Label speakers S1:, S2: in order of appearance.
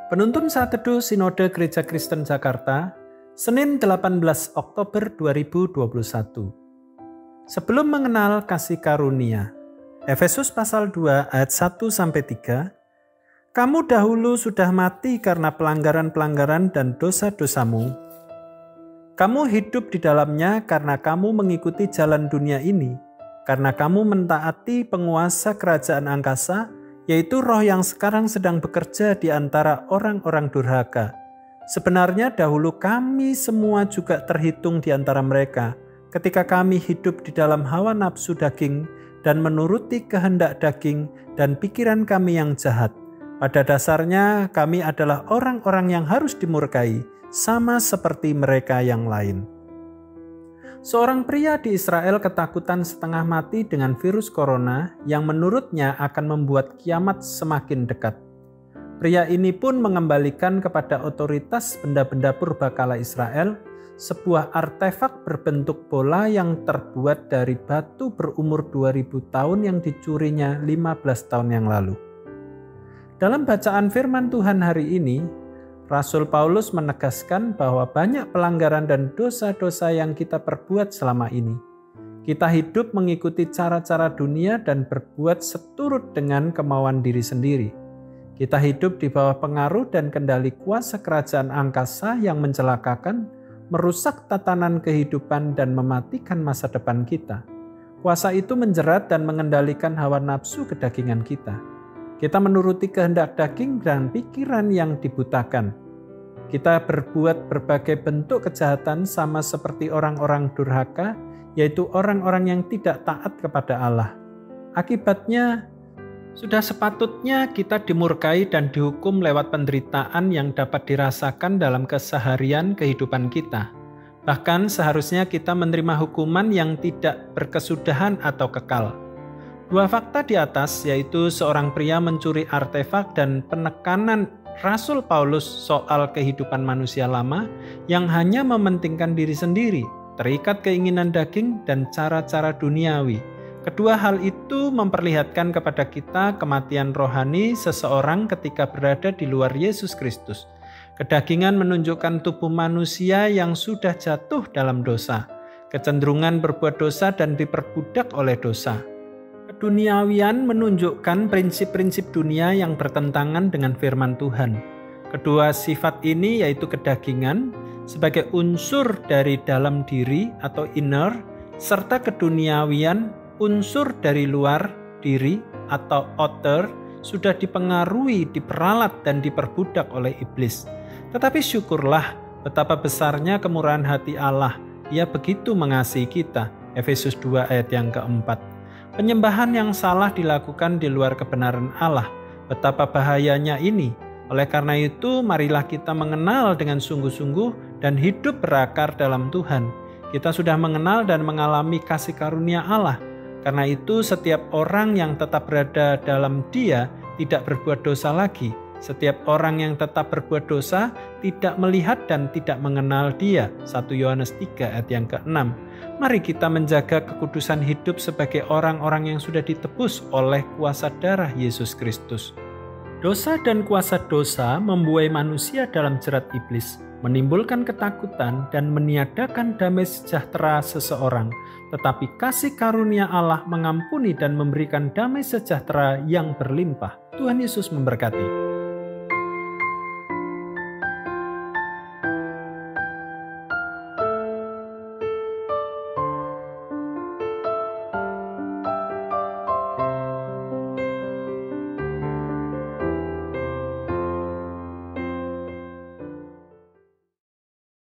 S1: Penuntun Saat Teduh Sinode Gereja Kristen Jakarta, Senin 18 Oktober 2021. Sebelum mengenal kasih karunia. Efesus pasal 2 ayat 1-3. Kamu dahulu sudah mati karena pelanggaran-pelanggaran dan dosa-dosamu. Kamu hidup di dalamnya karena kamu mengikuti jalan dunia ini, karena kamu mentaati penguasa kerajaan angkasa, yaitu roh yang sekarang sedang bekerja di antara orang-orang durhaka. Sebenarnya dahulu kami semua juga terhitung di antara mereka, ketika kami hidup di dalam hawa nafsu daging dan menuruti kehendak daging dan pikiran kami yang jahat. Pada dasarnya kami adalah orang-orang yang harus dimurkai, sama seperti mereka yang lain. Seorang pria di Israel ketakutan setengah mati dengan virus corona yang menurutnya akan membuat kiamat semakin dekat. Pria ini pun mengembalikan kepada otoritas benda-benda purbakala Israel sebuah artefak berbentuk bola yang terbuat dari batu berumur 2000 tahun yang dicurinya 15 tahun yang lalu. Dalam bacaan firman Tuhan hari ini, Rasul Paulus menegaskan bahwa banyak pelanggaran dan dosa-dosa yang kita perbuat selama ini. Kita hidup mengikuti cara-cara dunia dan berbuat seturut dengan kemauan diri sendiri. Kita hidup di bawah pengaruh dan kendali kuasa kerajaan angkasa yang mencelakakan, merusak tatanan kehidupan dan mematikan masa depan kita. Kuasa itu menjerat dan mengendalikan hawa nafsu kedagingan kita. Kita menuruti kehendak daging dan pikiran yang dibutakan. Kita berbuat berbagai bentuk kejahatan sama seperti orang-orang durhaka, yaitu orang-orang yang tidak taat kepada Allah. Akibatnya, sudah sepatutnya kita dimurkai dan dihukum lewat penderitaan yang dapat dirasakan dalam keseharian kehidupan kita. Bahkan seharusnya kita menerima hukuman yang tidak berkesudahan atau kekal. Dua fakta di atas, yaitu seorang pria mencuri artefak dan penekanan Rasul Paulus soal kehidupan manusia lama yang hanya mementingkan diri sendiri, terikat keinginan daging dan cara-cara duniawi. Kedua hal itu memperlihatkan kepada kita kematian rohani seseorang ketika berada di luar Yesus Kristus. Kedagingan menunjukkan tubuh manusia yang sudah jatuh dalam dosa, kecenderungan berbuat dosa dan diperbudak oleh dosa. Keduniawian menunjukkan prinsip-prinsip dunia yang bertentangan dengan firman Tuhan. Kedua sifat ini yaitu kedagingan sebagai unsur dari dalam diri atau inner, serta keduniawian unsur dari luar diri atau outer sudah dipengaruhi, diperalat dan diperbudak oleh iblis. Tetapi syukurlah betapa besarnya kemurahan hati Allah. Ia begitu mengasihi kita. Efesus 2 ayat yang keempat. Penyembahan yang salah dilakukan di luar kebenaran Allah. Betapa bahayanya ini. Oleh karena itu, marilah kita mengenal dengan sungguh-sungguh dan hidup berakar dalam Tuhan. Kita sudah mengenal dan mengalami kasih karunia Allah. Karena itu, setiap orang yang tetap berada dalam Dia tidak berbuat dosa lagi. Setiap orang yang tetap berbuat dosa tidak melihat dan tidak mengenal Dia. 1 Yohanes 3 ayat yang ke-6. Mari kita menjaga kekudusan hidup sebagai orang-orang yang sudah ditebus oleh kuasa darah Yesus Kristus. Dosa dan kuasa dosa membuai manusia dalam jerat iblis, menimbulkan ketakutan dan meniadakan damai sejahtera seseorang. Tetapi kasih karunia Allah mengampuni dan memberikan damai sejahtera yang berlimpah. Tuhan Yesus memberkati.